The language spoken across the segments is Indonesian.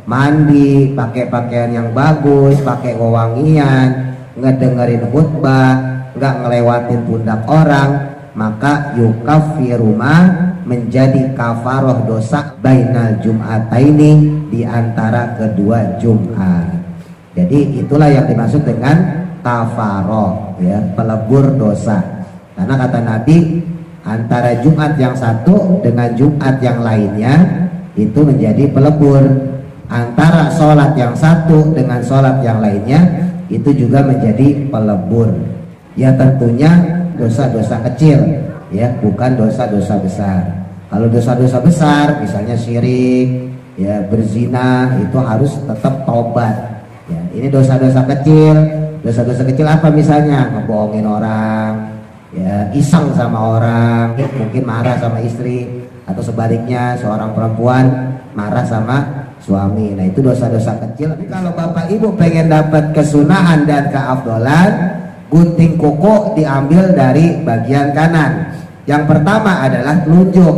mandi, pakai pakaian yang bagus, pakai wewangian, ngedengerin khutbah, nggak ngelewatin pundak orang, maka yukafiruma menjadi kafaroh dosa bainal jum'ataini, di antara kedua Jumat. Jadi itulah yang dimaksud dengan kafaroh, ya, pelebur dosa. Karena kata Nabi, antara Jumat yang satu dengan Jumat yang lainnya itu menjadi pelebur. Antara sholat yang satu dengan sholat yang lainnya itu juga menjadi pelebur. Ya tentunya dosa-dosa kecil, ya, bukan dosa-dosa besar. Kalau dosa-dosa besar, misalnya syirik, ya, berzina, itu harus tetap tobat. Ya, ini dosa-dosa kecil. Dosa-dosa kecil apa misalnya? Ngebohongin orang, ya, iseng sama orang, mungkin marah sama istri, atau sebaliknya seorang perempuan marah sama suami. Nah, itu dosa-dosa kecil. Tapi kalau bapak ibu pengen dapat kesunahan dan keafdolan, gunting kuku diambil dari bagian kanan. Yang pertama adalah telunjuk,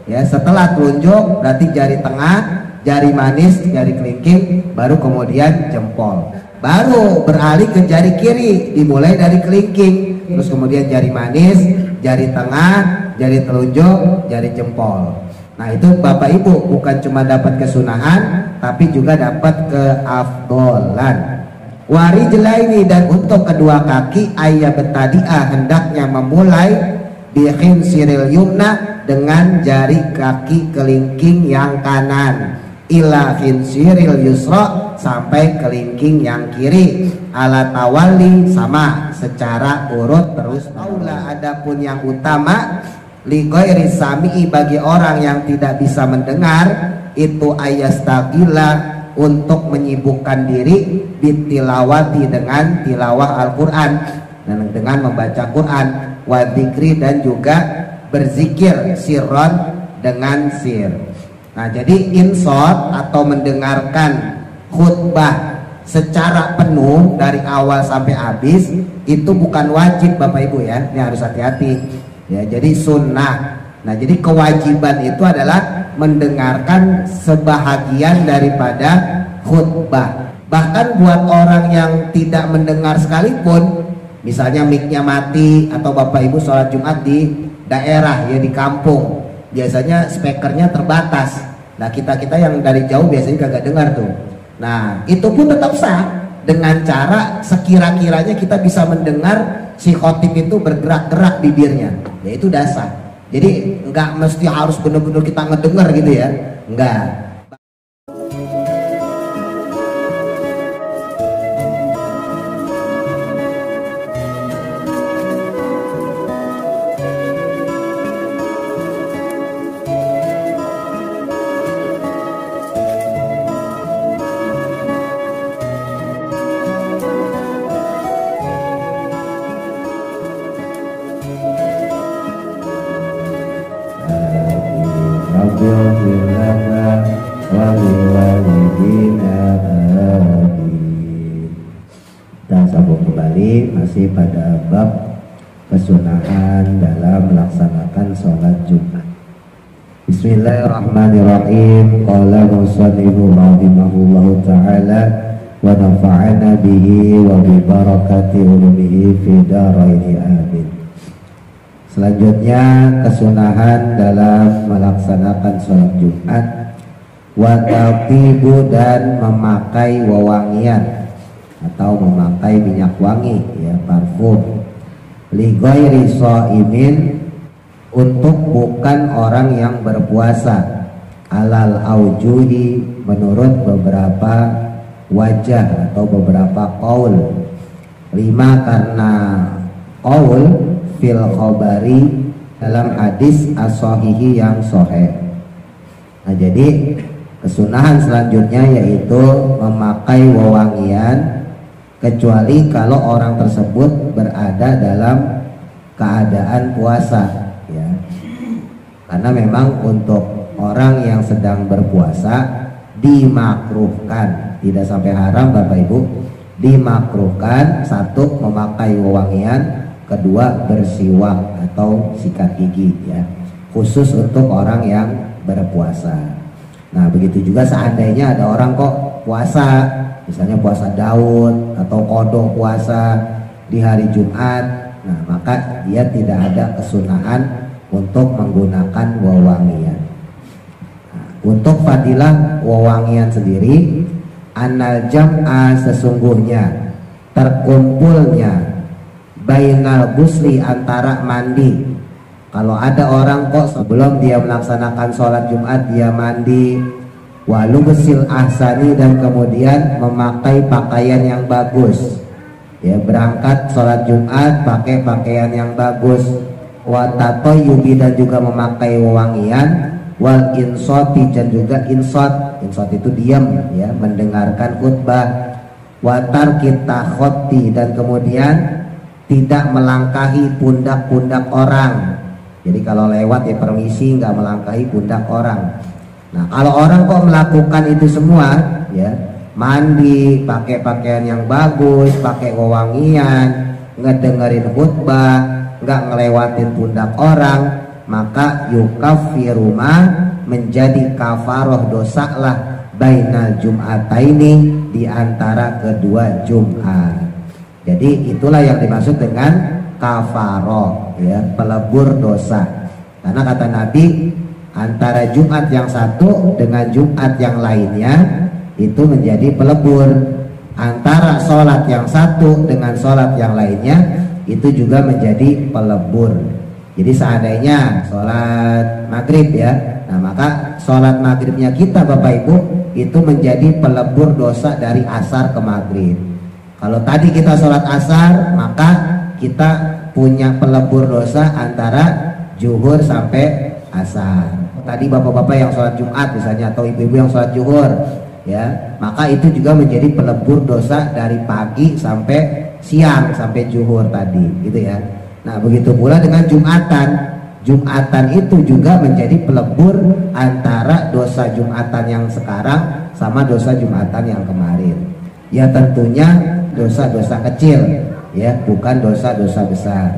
ya. Setelah telunjuk berarti jari tengah, jari manis, jari kelingking, baru kemudian jempol. Baru beralih ke jari kiri, dimulai dari kelingking, terus kemudian jari manis, jari tengah, jari telunjuk, jari jempol. Nah, itu bapak ibu bukan cuma dapat kesunahan, tapi juga dapat keafdolan. Warijlaini, dan untuk kedua kaki, ayat betadiah hendaknya memulai bikin siril yumna, dengan jari kaki kelingking yang kanan, ila khinsiril yusra, sampai kelingking yang kiri, ala tawali, sama secara urut terus. Aula, adapun yang utama, lighairi sami'i, bagi orang yang tidak bisa mendengar, itu ayastagila, untuk menyibukkan diri bitilawati, dengan tilawah Al-Quran, dan dengan membaca Quran, wa dzikri, dan juga berzikir, sirron, dengan sir. Nah, jadi insot atau mendengarkan khutbah secara penuh dari awal sampai habis itu bukan wajib bapak ibu, ya. Ini harus hati-hati, ya. Jadi sunnah. Nah, jadi kewajiban itu adalah mendengarkan sebahagian daripada khutbah. Bahkan buat orang yang tidak mendengar sekalipun, misalnya mic-nya mati, atau bapak ibu sholat Jumat di daerah, ya, di kampung, biasanya speakernya terbatas. Nah, kita yang dari jauh biasanya kagak dengar tuh. Nah, itu pun tetap sah dengan cara sekira-kiranya kita bisa mendengar si khotib itu bergerak-gerak bibirnya, ya, itu udah sah. Jadi nggak mesti harus benar-benar kita ngedenger gitu, ya, nggak. Kita sambung kembali masih pada bab kesunahan dalam melaksanakan sholat Jumat. Bismillahirrahmanirrahim. Qala musannifu rahimahullahu ta'ala wa nafa'ana bihi wa bi barakati ulumihi fi daraini amin. Selanjutnya kesunahan dalam melaksanakan sholat Jumat, watatibu, dan memakai wewangian atau memakai minyak wangi, ya, parfum, li ghairi shaimin, untuk bukan orang yang berpuasa, alal aujuhi, menurut beberapa wajah atau beberapa qaul. 5 karena qaul fil khabari, dalam hadis as-sahihi yang sahih. Nah, jadi kesunahan selanjutnya yaitu memakai wewangian, kecuali kalau orang tersebut berada dalam keadaan puasa, ya. Karena memang untuk orang yang sedang berpuasa dimakruhkan, tidak sampai haram bapak ibu, dimakruhkan, 1 memakai wewangian, 2 bersiwak atau sikat gigi, ya, khusus untuk orang yang berpuasa. Nah begitu juga seandainya ada orang kok puasa, misalnya puasa Daud atau kodok puasa di hari Jumat, nah maka dia tidak ada kesunahan untuk menggunakan wewangian. Nah, untuk fadilah wewangian sendiri, anal jam'a sesungguhnya terkumpulnya bainal gusli antara mandi. Kalau ada orang kok sebelum dia melaksanakan sholat Jumat dia mandi, walubesil ahsani dan kemudian memakai pakaian yang bagus, ya berangkat sholat Jumat pakai pakaian yang bagus, watatoyubi dan juga memakai wewangian, wal insoti dan juga insot itu diam, ya mendengarkan khutbah, watar kita khoti dan kemudian tidak melangkahi pundak-pundak orang. Jadi kalau lewat ya permisi, nggak melangkahi pundak orang. Nah kalau orang kok melakukan itu semua, ya mandi, pakai pakaian yang bagus, pakai wewangian, ngedengerin khutbah, nggak ngelewatin pundak orang, maka yukafiruma menjadi kafaroh dosa lah bainal jum'ataini di antara kedua Jumat. Jadi itulah yang dimaksud dengan kafaroh, ya pelebur dosa. Karena kata Nabi antara Jumat yang satu dengan Jumat yang lainnya itu menjadi pelebur. Antara sholat yang satu dengan sholat yang lainnya itu juga menjadi pelebur. Jadi seandainya sholat maghrib, ya, nah maka sholat maghribnya kita Bapak Ibu itu menjadi pelebur dosa dari asar ke maghrib. Kalau tadi kita sholat asar, maka kita punya pelebur dosa antara zuhur sampai asar. Tadi bapak-bapak yang sholat Jumat misalnya, atau ibu-ibu yang sholat zuhur, ya, maka itu juga menjadi pelebur dosa dari pagi sampai siang sampai zuhur tadi, gitu ya. Nah begitu pula dengan Jumatan. Jumatan itu juga menjadi pelebur antara dosa Jumatan yang sekarang sama dosa Jumatan yang kemarin. Ya tentunya dosa-dosa kecil, ya bukan dosa-dosa besar.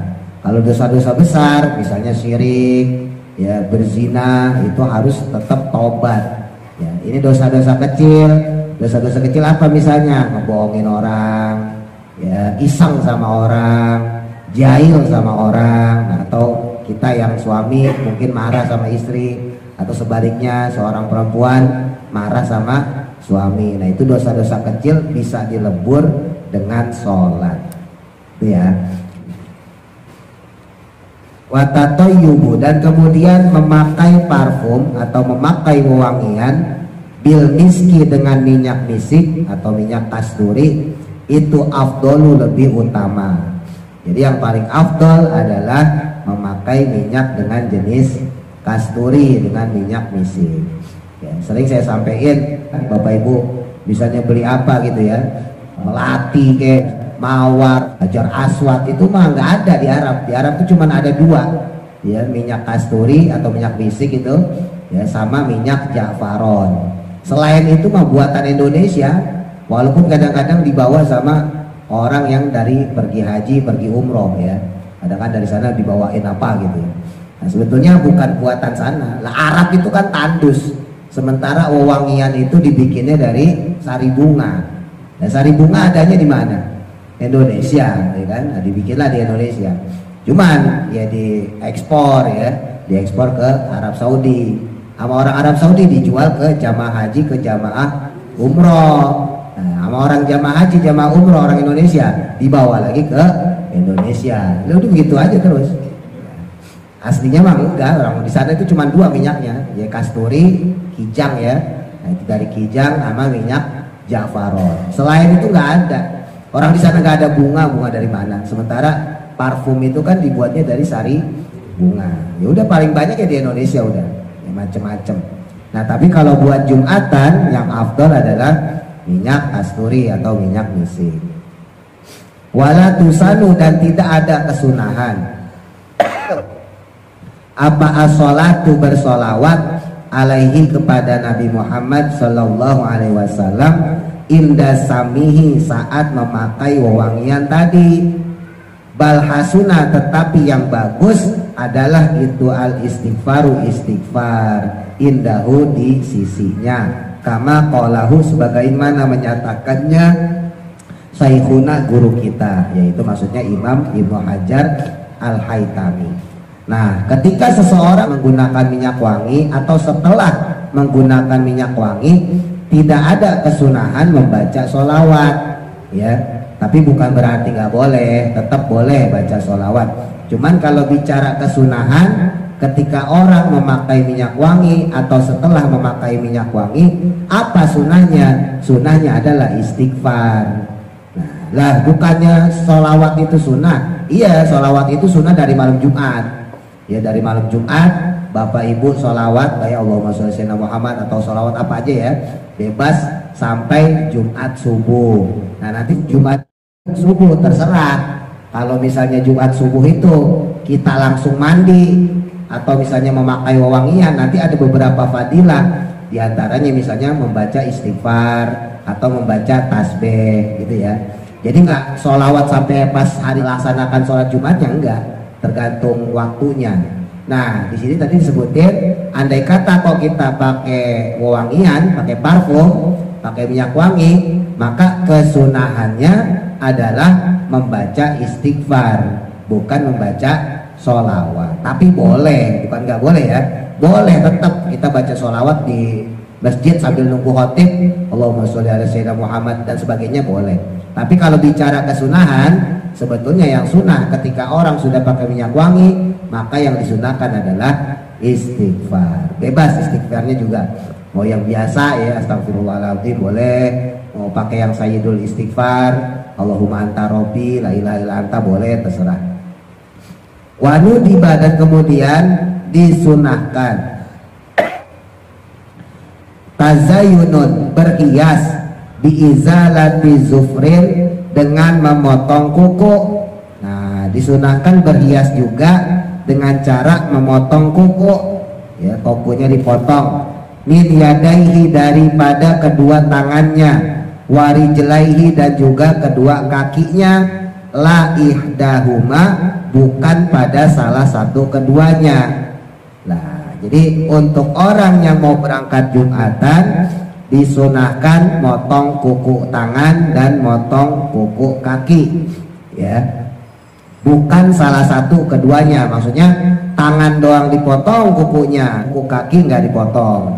Kalau dosa-dosa besar misalnya syirik, ya berzina, itu harus tetap tobat, ya. Ini dosa-dosa kecil. Dosa-dosa kecil apa misalnya? Ngebohongin orang, ya iseng sama orang, jahil sama orang. Nah, atau kita yang suami mungkin marah sama istri, atau sebaliknya seorang perempuan marah sama suami. Nah itu dosa-dosa kecil bisa dilebur dengan sholat, ya. Watatoyubu dan kemudian memakai parfum atau memakai wewangian bil miski dengan minyak misik atau minyak kasturi, itu afdolu lebih utama. Jadi yang paling afdol adalah memakai minyak dengan jenis kasturi dengan minyak misik, ya, sering saya sampaikan Bapak Ibu misalnya beli apa gitu ya, melati ke mawar, hajar aswad, itu mah nggak ada di Arab. Di Arab itu cuma ada dua, ya minyak kasturi atau minyak misik itu, ya sama minyak jafaron. Selain itu mah buatan Indonesia, walaupun kadang-kadang dibawa sama orang yang dari pergi haji, pergi umroh, ya kadang-kadang dari sana dibawain apa gitu ya. Nah sebetulnya bukan buatan sana. Lah Arab itu kan tandus, sementara wewangian itu dibikinnya dari sari bunga. Nah sari bunga adanya di mana? Indonesia, ya kan? Nah, dibikinlah di Indonesia. Cuman ya diekspor, ya diekspor ke Arab Saudi. Sama orang Arab Saudi dijual ke jamaah haji, ke jamaah umroh. Nah, sama orang jamaah haji, jamaah umroh orang Indonesia dibawa lagi ke Indonesia. Lalu begitu aja terus. Aslinya mah enggak, orang di sana itu cuma dua minyaknya, ya kasturi, kijang, ya. Nah, itu dari kijang sama minyak jafaron. Selain itu nggak ada. Orang di sana nggak ada bunga dari mana? Sementara parfum itu kan dibuatnya dari sari bunga. Ya udah paling banyak ya di Indonesia udah, ya macem-macem. Nah tapi kalau buat Jumatan yang afdol adalah minyak kasturi atau minyak misik. Wala tusanu dan tidak ada kesunahan. Apa as-sholatu bersolawat alaihi kepada Nabi Muhammad sallallahu alaihi wasallam inda samihi saat memakai wewangian tadi. Bal hasuna tetapi yang bagus adalah itu al-istighfaru istighfar indahu di sisinya, kama qalahu sebagaimana menyatakannya Syekhuna guru kita, yaitu maksudnya Imam Ibnu Hajar Al-Haytami. Nah, ketika seseorang menggunakan minyak wangi atau setelah menggunakan minyak wangi, tidak ada kesunahan membaca sholawat, ya. Tapi bukan berarti nggak boleh, tetap boleh baca sholawat. Cuman kalau bicara kesunahan, ketika orang memakai minyak wangi atau setelah memakai minyak wangi, apa sunahnya? Sunahnya adalah istighfar. Lah bukannya sholawat itu sunnah? Iya, sholawat itu sunnah dari malam Jumat. Ya, dari malam Jumat Bapak Ibu sholawat kayak Allahumma sholli ala Muhammad atau sholawat apa aja ya, bebas sampai Jumat subuh. Nah nanti Jumat subuh terserah. Kalau misalnya Jumat subuh itu kita langsung mandi atau misalnya memakai wewangian, nanti ada beberapa fadilah. Di antaranya misalnya membaca istighfar atau membaca tasbih gitu ya. Jadi nggak sholawat sampai pas hari laksanakan sholat Jumatnya, enggak, tergantung waktunya. Nah di sini tadi disebutin, andai kata kok kita pakai wewangian, pakai parfum, pakai minyak wangi, maka kesunahannya adalah membaca istighfar, bukan membaca sholawat. Tapi boleh, bukan nggak boleh ya, boleh tetap kita baca sholawat di masjid sambil nunggu khotib, Allahumma sholli ala sayyidina Muhammad dan sebagainya boleh. Tapi kalau bicara kesunahan, sebetulnya yang sunnah ketika orang sudah pakai minyak wangi, maka yang disunahkan adalah istighfar. Bebas istighfarnya juga, mau yang biasa ya astagfirullahaladzim boleh, mau pakai yang sayyidul istighfar, Allahumma anta robbi la ilaha illa anta boleh, terserah. Wanu diba, dan kemudian disunahkan tazayunun, berhias, biizalati zufrin, dengan memotong kuku. Nah disunahkan berhias juga dengan cara memotong kuku, ya, kukunya dipotong. Min yadaihi, daripada kedua tangannya, warijlaihi, dan juga kedua kakinya, la ihdahuma, bukan pada salah satu keduanya. Nah jadi untuk orang yang mau berangkat Jumatan disunahkan motong kuku tangan dan motong kuku kaki, ya, bukan salah satu keduanya. Maksudnya tangan doang dipotong kukunya, kuku kaki nggak dipotong.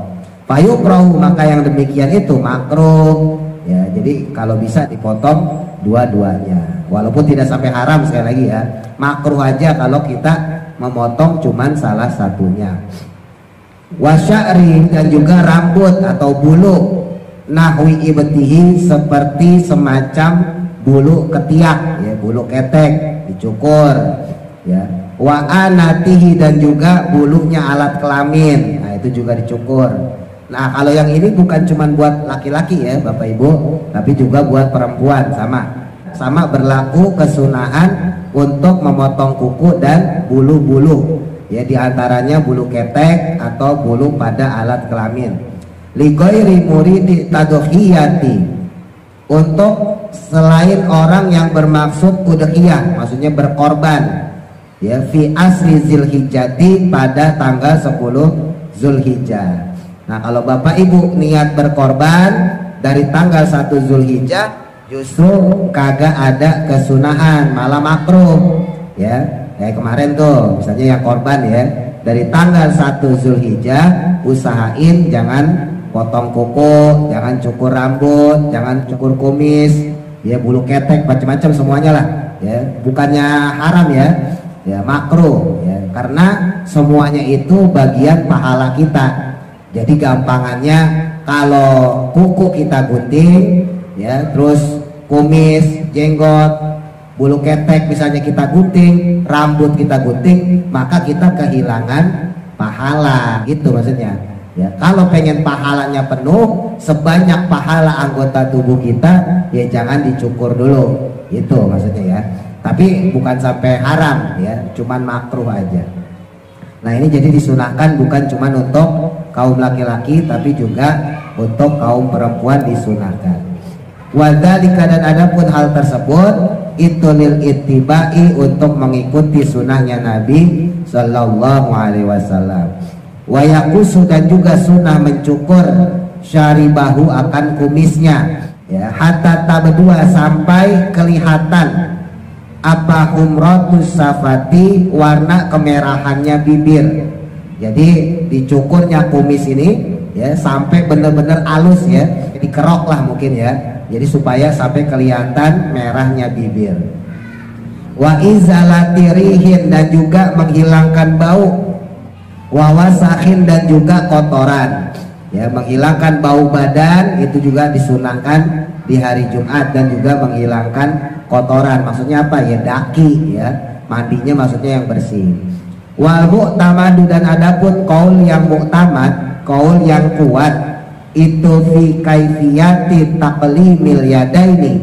Fayukrahu, maka yang demikian itu makruh, ya. Jadi kalau bisa dipotong dua-duanya, walaupun tidak sampai haram, sekali lagi ya, makruh aja kalau kita memotong cuman salah satunya. Wasya'ri, dan juga rambut atau bulu, nahwi ibtihi, seperti semacam bulu ketiak, ya, bulu ketek dicukur, ya. Wa anatihi, dan juga bulunya alat kelamin, nah itu juga dicukur. Nah kalau yang ini bukan cuma buat laki-laki ya Bapak Ibu, tapi juga buat perempuan, sama berlaku kesunahan untuk memotong kuku dan bulu-bulu, ya, diantaranya bulu ketek atau bulu pada alat kelamin. Lighairi muridi tadhiyati, untuk selain orang yang bermaksud udhiyah, maksudnya berkorban, ya, fi asri Zulhijjati, pada tanggal 10 Zulhijjah. Nah kalau Bapak Ibu niat berkorban dari tanggal 1 Zulhijjah, justru kagak ada kesunahan, malah makruh, ya. Kayak kemarin tuh misalnya yang korban ya, dari tanggal 1 Zulhijjah usahain jangan potong kuku, jangan cukur rambut, jangan cukur kumis, ya, bulu ketek, macam-macam semuanya lah, ya. Bukannya haram ya, ya makruh, ya, karena semuanya itu bagian pahala kita. Jadi gampangannya kalau kuku kita gunting, ya, terus kumis, jenggot, bulu ketek misalnya kita gunting, rambut kita gunting, maka kita kehilangan pahala, gitu maksudnya. Ya, kalau pengen pahalanya penuh, sebanyak pahala anggota tubuh kita, ya jangan dicukur dulu, itu maksudnya ya. Tapi bukan sampai haram, ya, cuman makruh aja. Nah ini jadi disunahkan bukan cuman untuk kaum laki-laki, tapi juga untuk kaum perempuan disunahkan. Wadzalika dan adapun hal tersebut itu lil ittibai untuk mengikuti sunnahnya Nabi Sallallahu Alaihi Wasallam. Wa yaqusu dan juga sunnah mencukur syaribahu akan kumisnya, ya, hatta tabdua sampai kelihatan apa humratus safati warna kemerahannya bibir. Jadi dicukurnya kumis ini ya sampai benar-benar halus ya, dikerok lah mungkin ya. Jadi supaya sampai kelihatan merahnya bibir. Wa izalati rihin dan juga menghilangkan bau. Wa wasakhin dan juga kotoran. Ya, menghilangkan bau badan itu juga disunahkan di hari Jumat, dan juga menghilangkan kotoran. Maksudnya apa ya? Daki ya. Mandinya maksudnya yang bersih. Wal mu'tamadu dan adapun qaul yang mu'tamad, qaul yang kuat itu fi kaifiyati taqlimil yadaini,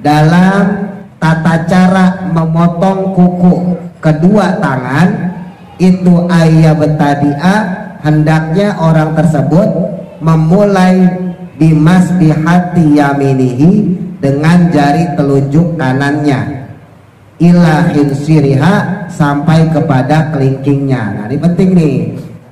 dalam tata cara memotong kuku kedua tangan, itu ayyabtadi'a hendaknya orang tersebut memulai bimasbihati yaminihi dengan jari telunjuk kanannya, ila hinsiriha sampai kepada kelingkingnya. Nah ini penting nih,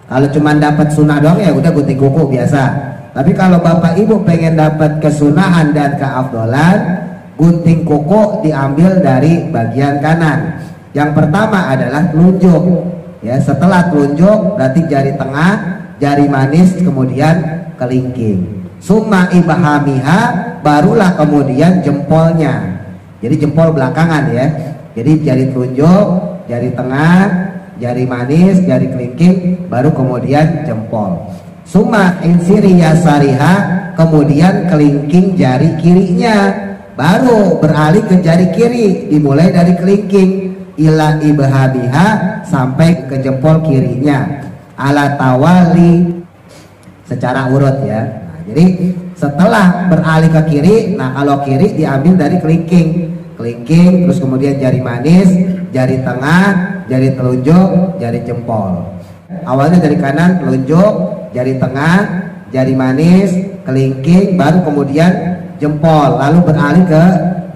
kalau cuma dapat sunnah doang ya udah gunting kuku biasa. Tapi kalau bapak ibu pengen dapat kesunahan dan keafdolan, gunting kuku diambil dari bagian kanan. Yang pertama adalah telunjuk. Ya, setelah telunjuk berarti jari tengah, jari manis, kemudian kelingking. Summa ibhamiha, barulah kemudian jempolnya. Jadi jempol belakangan ya. Jadi jari telunjuk, jari tengah, jari manis, jari kelingking, baru kemudian jempol. Summa insiri yasariha, kemudian kelingking jari kirinya, baru beralih ke jari kiri, dimulai dari kelingking ila ibhabiha sampai ke jempol kirinya, ala tawali secara urut ya. Nah, jadi setelah beralih ke kiri, nah kalau kiri diambil dari kelingking, terus kemudian jari manis, jari tengah, jari telunjuk, jari jempol. Awalnya dari kanan telunjuk, jari tengah, jari manis, kelingking, baru kemudian jempol, lalu beralih ke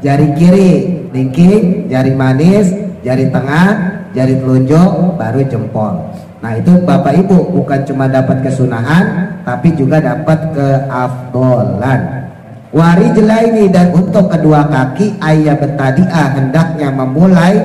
jari kiri, kelingking, jari manis, jari tengah, jari telunjuk, baru jempol. Nah itu bapak ibu bukan cuma dapat kesunahan, tapi juga dapat keafdolan. Warijlaini dan untuk kedua kaki ayyabtadi'a hendaknya memulai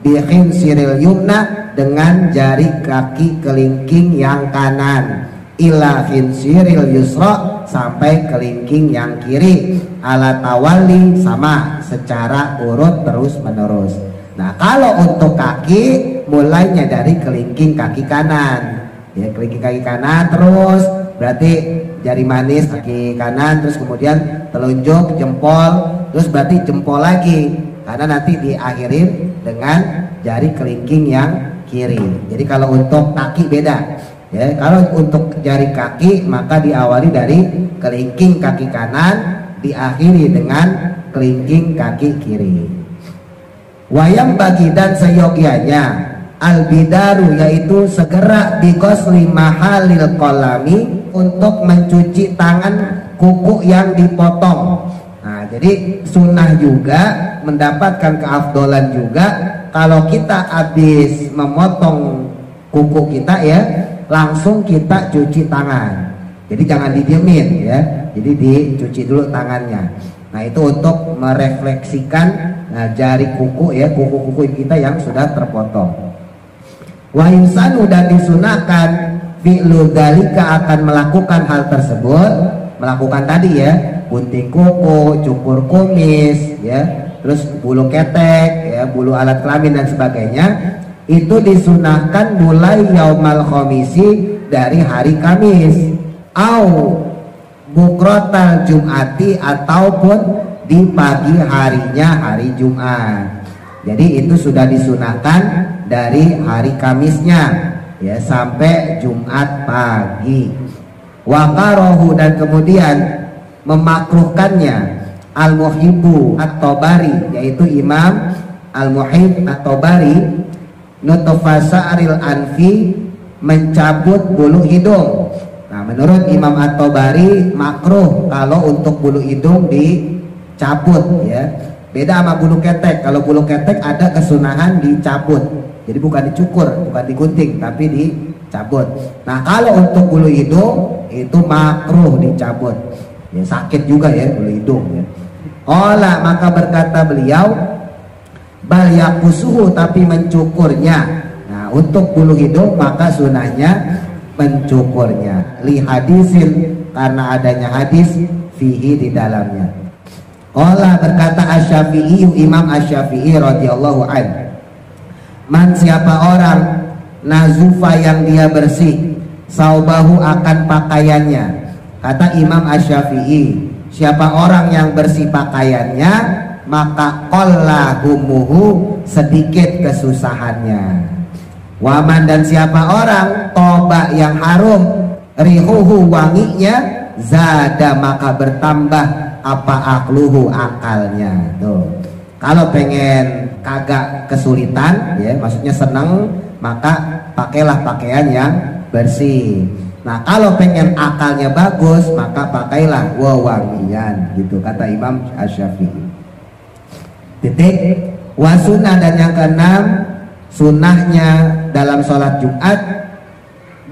bihin siril yumna dengan jari kaki kelingking yang kanan, ila hinsiril yusra sampai kelingking yang kiri, ala tawali sama secara urut terus menerus. Nah kalau untuk kaki mulainya dari kelingking kaki kanan ya, kelingking kaki kanan terus berarti jari manis kaki kanan, terus kemudian telunjuk jempol, terus berarti jempol lagi karena nanti diakhirin dengan jari kelingking yang kiri. Jadi kalau untuk kaki beda ya, kalau untuk jari kaki maka diawali dari kelingking kaki kanan, diakhiri dengan kelingking kaki kiri. Wayam bagi dan seyogianya al-bidaru yaitu segera bikosli mahalil kolami untuk mencuci tangan kuku yang dipotong. Nah jadi sunnah juga mendapatkan keafdolan juga kalau kita habis memotong kuku kita ya langsung kita cuci tangan. Jadi jangan didiemin ya, jadi dicuci dulu tangannya. Nah itu untuk merefleksikan jari kuku ya, kuku-kuku kita yang sudah terpotong. Wa insanu dan disunahkan fi'lu dzalika akan melakukan hal tersebut, melakukan tadi ya, gunting kuku, cukur kumis ya, terus bulu ketek ya, bulu alat kelamin dan sebagainya, itu disunahkan mulai yaumal khamisi dari hari Kamis, au bukrotal jum'ati ataupun di pagi harinya hari Jumat. Jadi itu sudah disunahkan dari hari Kamisnya ya sampai Jumat pagi. Waqarohu dan kemudian memakruhkannya al-muhibbu at-Tabari yaitu Imam al-Muhib at-Tabari nutfasa'aril anfi mencabut bulu hidung. Nah menurut Imam at-Tabari makruh kalau untuk bulu hidung dicabut ya. Beda sama bulu ketek. Kalau bulu ketek ada kesunahan dicabut. Jadi bukan dicukur, bukan digunting, tapi dicabut. Nah kalau untuk bulu hidung itu makruh dicabut. Ya sakit juga ya bulu hidung ya. Ola maka berkata beliau, bal yakusuhu tapi mencukurnya. Nah untuk bulu hidung maka sunahnya mencukurnya. Li hadisin karena adanya hadis fihi di dalamnya. Ola berkata Asy-Syafi'i, Imam Asy-Syafi'i radhiyallahu anhu, man siapa orang nazufa yang dia bersih saubahu akan pakaiannya. Kata Imam Asy-Syafi'i, siapa orang yang bersih pakaiannya maka qalla humuhu sedikit kesusahannya. Waman dan siapa orang toba yang harum rihuhu wanginya zada maka bertambah apa akluhu akalnya. Tuh. Kalau pengen kagak kesulitan ya, maksudnya senang, maka pakailah pakaian yang bersih. Nah kalau pengen akalnya bagus maka pakailah wewangian gitu kata Imam Asy-Syafi'i. Titik. Wasunah dan yang keenam, sunahnya dalam sholat Jumat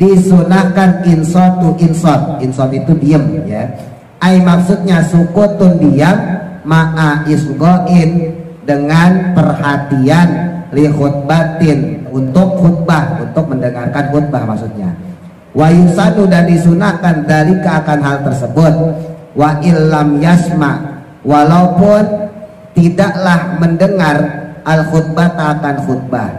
disunahkan insot. Insot itu diem ya. Ai maksudnya sukutun diam ma'a isgoin dengan perhatian li khutbatin untuk khutbah, untuk mendengarkan khutbah maksudnya. Wa yusadu dan disunahkan dari akan hal tersebut. Wa illam yasma walaupun tidaklah mendengar al khutbah akan khutbah.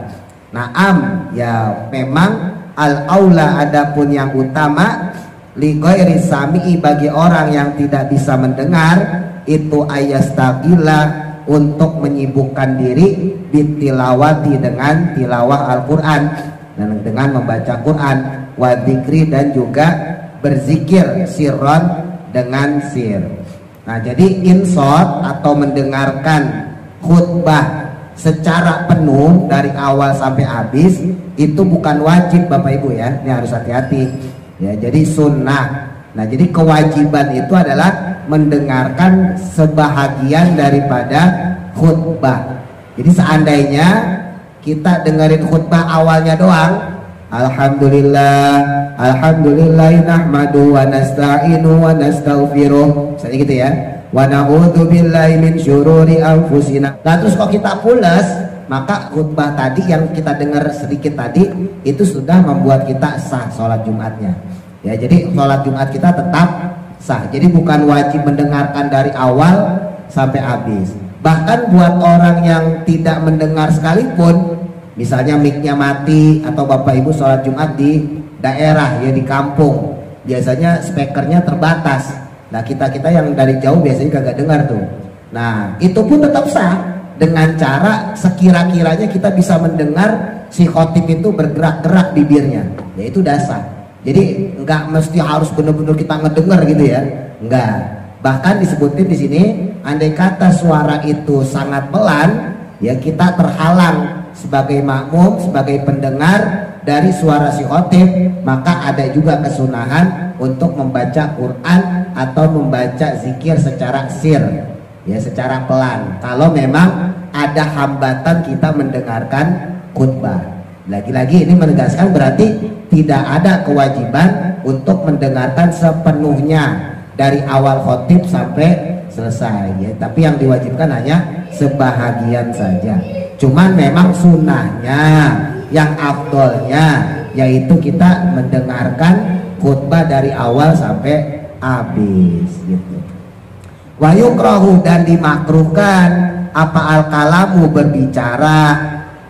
Naam ya memang al aula adapun yang utama li ghairi sami'i bagi orang yang tidak bisa mendengar itu ayastaqila untuk menyibukkan diri bitilawati dengan tilawah Al-Qur'an dan dengan membaca Quran wa dzikri dan juga berzikir sirron dengan sir. Nah jadi insot atau mendengarkan khutbah secara penuh dari awal sampai habis itu bukan wajib Bapak Ibu ya, ini harus hati-hati ya. Jadi sunnah. Nah jadi kewajiban itu adalah mendengarkan sebahagian daripada khutbah. Jadi seandainya kita dengerin khutbah awalnya doang, alhamdulillah nahmadu wa nasta'inu wa nastaghfiruh, misalnya gitu ya, wa na'udzu billahi min syururi anfusina. Nah terus kalau kita pulas, maka khutbah tadi yang kita dengar sedikit tadi itu sudah membuat kita sah sholat Jumatnya ya. Jadi sholat Jumat kita tetap sah. Jadi bukan wajib mendengarkan dari awal sampai habis. Bahkan buat orang yang tidak mendengar sekalipun, misalnya mic-nya mati atau Bapak Ibu sholat Jumat di daerah ya, di kampung, biasanya speakernya terbatas. Nah kita yang dari jauh biasanya kagak dengar tuh. Nah itu pun tetap sah dengan cara sekira-kiranya kita bisa mendengar si khotib itu bergerak-gerak bibirnya, ya itu udah sah. Jadi nggak mesti harus benar-benar kita ngedenger gitu ya, nggak. Bahkan disebutin di sini, andai kata suara itu sangat pelan, ya kita terhalang sebagai makmum, sebagai pendengar dari suara si khotib, maka ada juga kesunahan untuk membaca Quran atau membaca zikir secara sir, ya secara pelan. Kalau memang ada hambatan kita mendengarkan khutbah. Lagi-lagi ini menegaskan berarti tidak ada kewajiban untuk mendengarkan sepenuhnya dari awal khotib sampai selesai ya. Tapi yang diwajibkan hanya sebahagian saja. Cuman memang sunnahnya, yang afdolnya yaitu kita mendengarkan khutbah dari awal sampai habis gitu. Wa yukrahu dan dimakruhkan apa al-kalamu berbicara,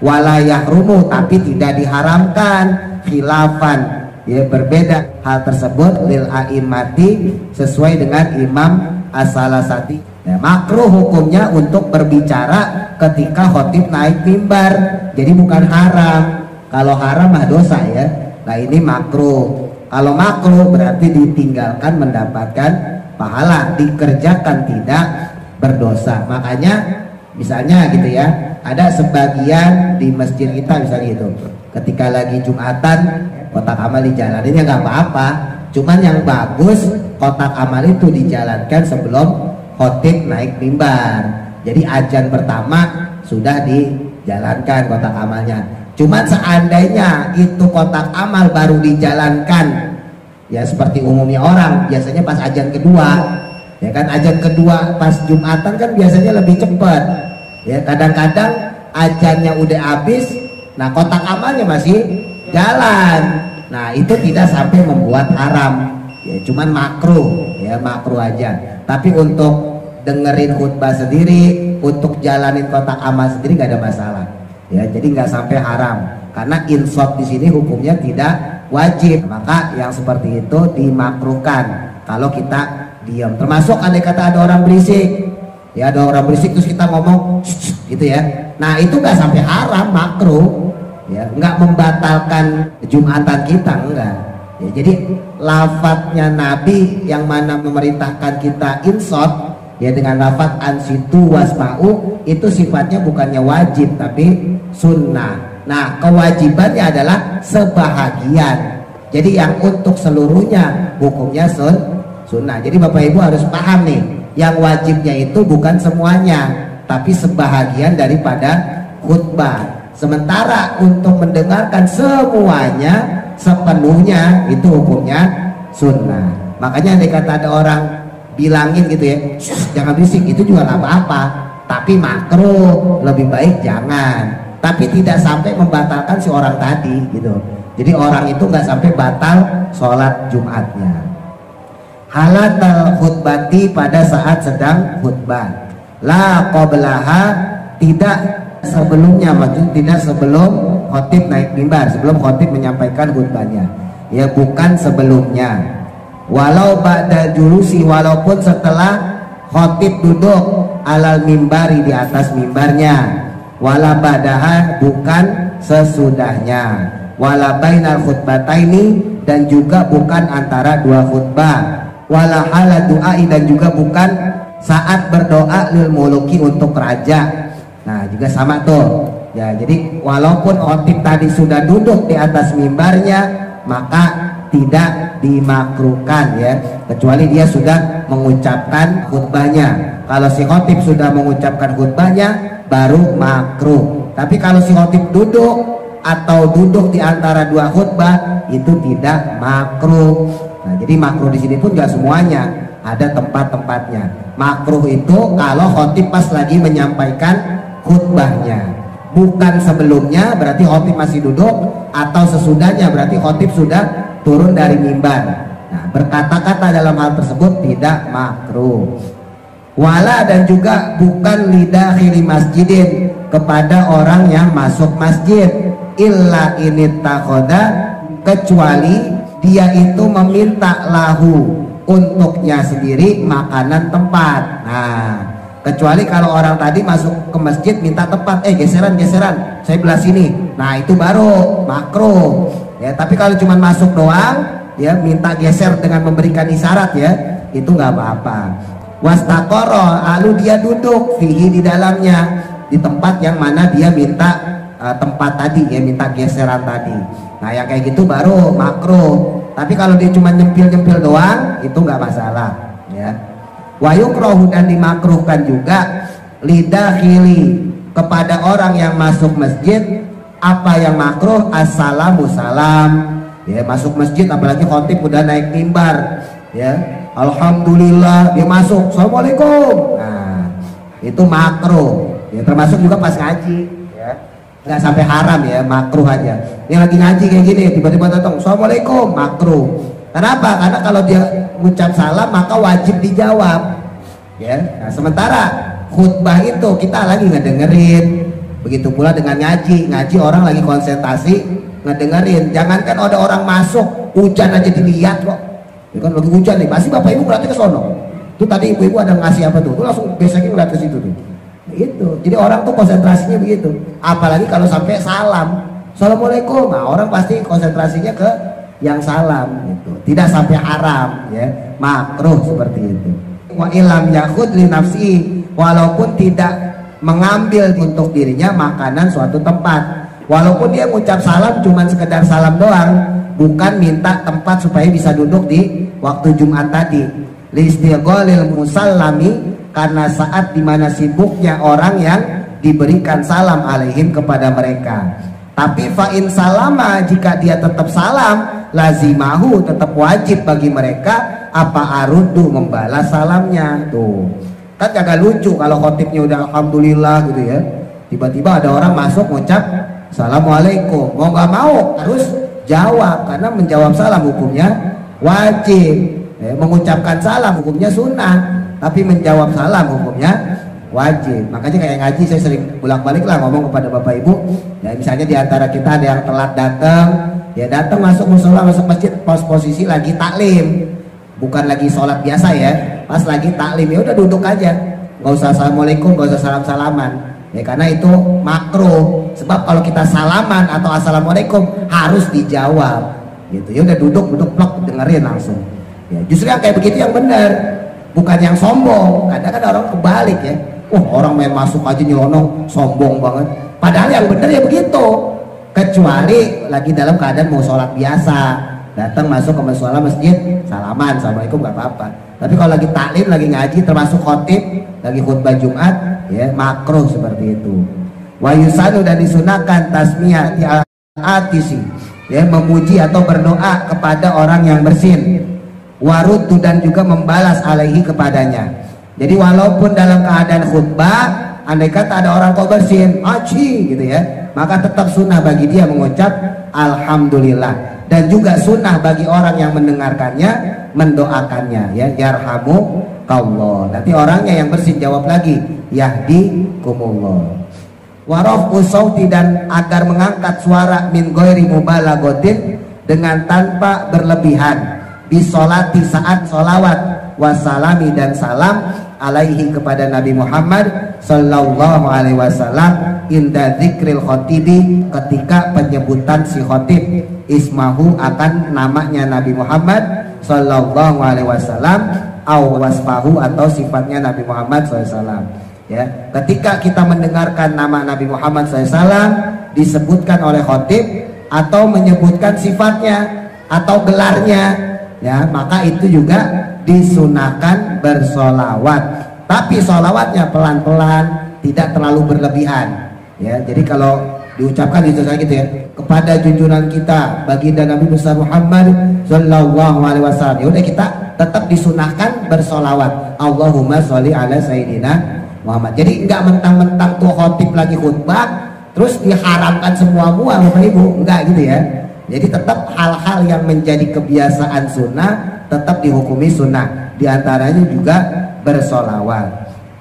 wala yahrumu tapi tidak diharamkan, khilafan ya berbeda hal tersebut lil a'immati sesuai dengan Imam as-salasati. Nah, makruh hukumnya untuk berbicara ketika khotib naik mimbar, jadi bukan haram. Kalau haram mah dosa ya. Nah ini makruh. Kalau makruh berarti ditinggalkan mendapatkan pahala, dikerjakan tidak berdosa. Makanya misalnya gitu ya, ada sebagian di masjid kita misalnya gitu, ketika lagi Jumatan kotak amal dijalanin ya nggak apa-apa. Cuman yang bagus kotak amal itu dijalankan sebelum khotib naik mimbar. Jadi azan pertama sudah dijalankan kotak amalnya. Cuman seandainya itu kotak amal baru dijalankan, ya seperti umumnya orang biasanya pas azan kedua, ya kan, azan kedua pas Jumatan kan biasanya lebih cepat. Ya kadang-kadang azannya udah habis, nah kotak amalnya masih jalan. Nah itu tidak sampai membuat haram, ya cuman makruh, ya makruh aja. Tapi untuk dengerin khutbah sendiri, untuk jalanin kotak amal sendiri gak ada masalah, ya jadi nggak sampai haram karena insot di sini hukumnya tidak wajib. Maka yang seperti itu dimakruhkan kalau kita diam. Termasuk andai kata ada orang berisik, ya ada orang berisik terus kita ngomong gitu ya, nah itu nggak sampai haram, makruh, ya nggak membatalkan Jumatan kita, enggak ya. Jadi lafadznya Nabi yang mana memerintahkan kita insot, ya dengan lafadz ansitu wasma'u, itu sifatnya bukannya wajib tapi sunnah. Nah kewajibannya adalah sebahagian, jadi yang untuk seluruhnya hukumnya sunnah. Jadi Bapak Ibu harus paham nih, yang wajibnya itu bukan semuanya tapi sebahagian daripada khutbah. Sementara untuk mendengarkan semuanya sepenuhnya itu hukumnya sunnah. Makanya andai kata ada orang bilangin gitu ya, jangan berisik, itu juga nggak apa-apa, tapi makruh, lebih baik jangan. Tapi tidak sampai membatalkan si orang tadi gitu. Jadi orang itu nggak sampai batal sholat Jumatnya. Halatal khutbati, pada saat sedang khutbah. La qablaha, tidak sebelumnya, maksudnya tidak sebelum khotib naik mimbar, sebelum khotib menyampaikan khutbahnya, ya bukan sebelumnya. Walau ba'da julusi, walaupun setelah khotib duduk alal mimbari, di atas mimbarnya. Wala ba'daha, bukan sesudahnya. Wala bainal khutbataini, dan juga bukan antara dua khutbah. Wala hala du'ai, dan juga bukan saat berdoa lil muluki, untuk raja. Nah juga sama tuh ya. Jadi walaupun khotib tadi sudah duduk di atas mimbarnya, maka tidak dimakruhkan ya, kecuali dia sudah mengucapkan khutbahnya. Kalau si khotib sudah mengucapkan khutbahnya baru makruh. Tapi kalau si khotib duduk atau duduk di antara dua khutbah itu tidak makruh. Nah jadi makruh di sini pun gak semuanya, ada tempat-tempatnya. Makruh itu kalau khotib pas lagi menyampaikan khutbahnya, bukan sebelumnya, berarti khotib masih duduk, atau sesudahnya, berarti khotib sudah turun dari mimbar. Nah, berkata-kata dalam hal tersebut tidak makruh. Wala, dan juga bukan lidakhili masjidin, kepada orang yang masuk masjid. Illa initakhoda, kecuali dia itu meminta lahu, untuknya sendiri, makanan tempat. Nah kecuali kalau orang tadi masuk ke masjid minta tempat, geseran saya belah sini, nah itu baru makruh ya. Tapi kalau cuma masuk doang ya, minta geser dengan memberikan isyarat ya, itu nggak apa-apa. Wastaqoro, lalu dia duduk fihi, di dalamnya, di tempat yang mana dia minta tempat tadi ya, minta geseran tadi. Nah yang kayak gitu baru makruh. Tapi kalau dia cuma nyempil doang, itu nggak masalah ya. Wa yukrohu, dan dimakruhkan juga lidakhili, kepada orang yang masuk masjid. Apa yang makruh? Assalamu salam ya, masuk masjid apalagi khotib udah naik mimbar ya, alhamdulillah dia masuk, assalamualaikum, nah itu makruh ya. Termasuk juga pas ngaji ya, nggak sampai haram ya, makruh aja. Ini lagi ngaji kayak gini tiba-tiba datang assalamualaikum, makruh. Kenapa? Karena kalau dia mengucap salam maka wajib dijawab ya. Nah, sementara khutbah itu kita lagi ngedengerin. Begitu pula dengan ngaji orang lagi konsentrasi ngedengerin. Jangankan ada orang masuk, hujan aja dilihat kok. Ya kan lagi hujan nih, pasti bapak ibu ngeliatnya ke sono. Itu tadi ibu-ibu ada ngasih apa tuh? Tuh langsung biasanya ngeliat ke situ tuh. Itu. Jadi orang tuh konsentrasinya begitu. Apalagi kalau sampai salam, assalamualaikum, nah orang pasti konsentrasinya ke yang salam gitu. Tidak sampai haram ya, makruh seperti itu. Wa ilam yakhud li nafsi, walaupun tidak mengambil untuk dirinya makanan suatu tempat, walaupun dia ngucap salam cuman sekedar salam doang, bukan minta tempat supaya bisa duduk di waktu Jumat tadi. Listiqolil musallami, karena saat dimana sibuknya orang yang diberikan salam alaihim kepada mereka. Tapi fa'in salama, jika dia tetap salam, lazimahu, tetap wajib bagi mereka apa aruddu, membalas salamnya. Tuh kan agak lucu kalau khotibnya udah alhamdulillah gitu ya, tiba-tiba ada orang masuk ngucap assalamualaikum, mau nggak mau harus jawab, karena menjawab salam hukumnya wajib. Mengucapkan salam hukumnya sunnah, tapi menjawab salam hukumnya wajib. Makanya kayak ngaji saya sering bolak-balik lah ngomong kepada bapak ibu ya, misalnya diantara kita ada yang telat datang, ya datang masuk musola, masuk masjid pas posisi lagi taklim, bukan lagi sholat biasa ya, pas lagi taklim ya udah duduk aja, nggak usah assalamualaikum, nggak usah salam-salaman ya, karena itu makruh. Sebab kalau kita salaman atau assalamualaikum harus dijawab gitu ya, udah duduk plok dengerin langsung ya. Justru yang kayak begitu yang benar, bukan yang sombong. Kadang-kadang orang kebalik ya, orang main masuk aja nyelonong, sombong banget. Padahal yang benar ya begitu, kecuali lagi dalam keadaan mau sholat biasa, datang masuk ke musola masjid, salaman assalamualaikum nggak apa-apa. Tapi kalau lagi taklim, lagi ngaji, termasuk khotib, lagi khutbah Jumat ya, makruh seperti itu. Wa yusanu, dan disunahkan tasmiyah atisi ya, memuji atau berdoa kepada orang yang bersin. Warutu, dan juga membalas alaihi kepadanya. Jadi walaupun dalam keadaan khutbah, andai kata ada orang kok bersin aci gitu ya, maka tetap sunnah bagi dia mengucap alhamdulillah. Dan juga sunnah bagi orang yang mendengarkannya mendoakannya ya, yarhamu kallah. Nanti orangnya yang bersin jawab lagi yahdikumullah. Warafu sauti, dan agar mengangkat suara min ghairi mubalaghatin, dengan tanpa berlebihan, bisolati, saat solawat, wasalami, dan salam alaihi kepada Nabi Muhammad sallallahu alaihi wasallam, inda dzikril khotibi, ketika penyebutan si khotib, ismahu, akan namanya Nabi Muhammad sallallahu alaihi wasallam, au wasfahu, atau sifatnya Nabi Muhammad SAW ya. Ketika kita mendengarkan nama Nabi Muhammad SAW disebutkan oleh khotib, atau menyebutkan sifatnya atau gelarnya ya, maka itu juga disunahkan bersolawat. Tapi solawatnya pelan-pelan, tidak terlalu berlebihan ya. Jadi kalau diucapkan itu saja gitu ya, kepada junjungan kita baginda Nabi besar Muhammad sallallahu alaihi wasallam, ya udah kita tetap disunahkan bersolawat, Allahumma sholli ala sayyidina Muhammad. Jadi nggak mentang-mentang tuh khotib lagi khutbah terus diharamkan semua Bapak Ibu, enggak gitu ya. Jadi tetap hal-hal yang menjadi kebiasaan sunnah tetap dihukumi sunnah. Di antaranya juga bersolawat.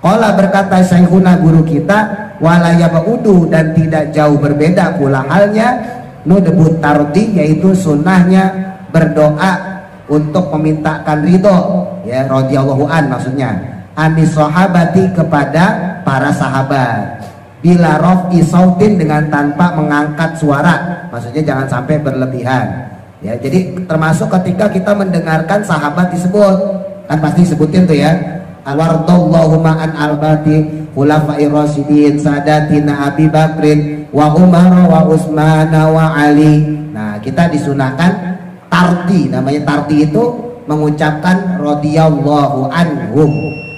Qala, berkata syekhuna guru kita, wala yabaudu, dan tidak jauh berbeda pula halnya nudbut tardi, yaitu sunnahnya berdoa untuk memintakan ridho ya, radhiyallahu an, maksudnya anis sahabati, kepada para sahabat, bila raf'i sautin, dengan tanpa mengangkat suara, maksudnya jangan sampai berlebihan ya. Jadi termasuk ketika kita mendengarkan sahabat disebut, kan pasti sebutin tuh ya, alwardallahumma an albati khulafai rasyidin sadatina Abi Bakrin wa Umar wa Utsman wa Ali. Nah kita disunahkan tardi, namanya tardi itu mengucapkan radhiyallahu anhum,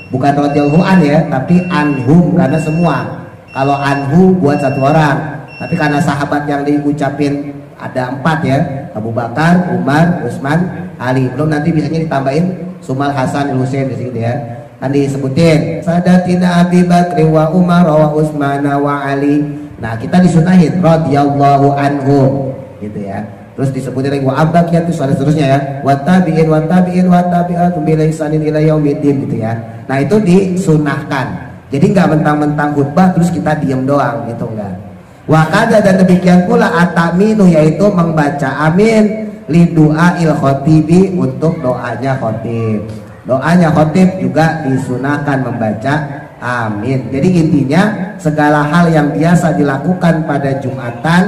bukan radhiyallahu an ya, tapi anhum, karena semua. Kalau anhu buat satu orang, tapi karena sahabat yang diucapin ada 4 ya, Abu Bakar, Umar, Utsman, Ali, belum nanti biasanya ditambahin Sumal Hasan Husain di situ ya, kan disebutin sadatina Abi Bakri wa Umar wa Utsman wa Ali. Nah kita disunahin radhiyallahu anhu gitu ya. Terus disebutin lagi wa abaqiyatu, seterusnya ya, wa tabi'in wa tabi'in wa tabi'atum bi ihsanin ila yaumiddin gitu ya. Nah itu disunahkan. Jadi nggak mentang-mentang khutbah terus kita diem doang, gitu enggak. Wakada, dan demikian pula ataminu, yaitu membaca amin li du'ail khotibi, untuk doanya khotib. Doanya khotib juga disunahkan membaca amin. Jadi intinya segala hal yang biasa dilakukan pada Jumatan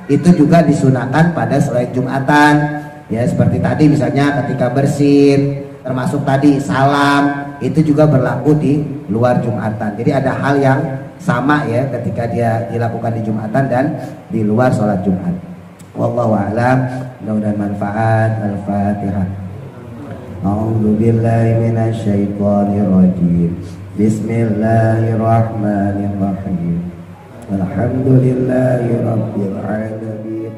itu juga disunahkan pada selain Jumatan. Ya seperti tadi misalnya ketika bersin, termasuk tadi salam, itu juga berlaku di luar Jumatan. Jadi ada hal yang sama ya ketika dia dilakukan di Jumatan dan di luar sholat Jumat. Wallahu a'lam. Mudah-mudahan manfaat. Al-Fatihah. A'udzu billahi minasyaitonir rajim. Bismillahirrahmanirrahim. Alhamdulillahi rabbil alamin.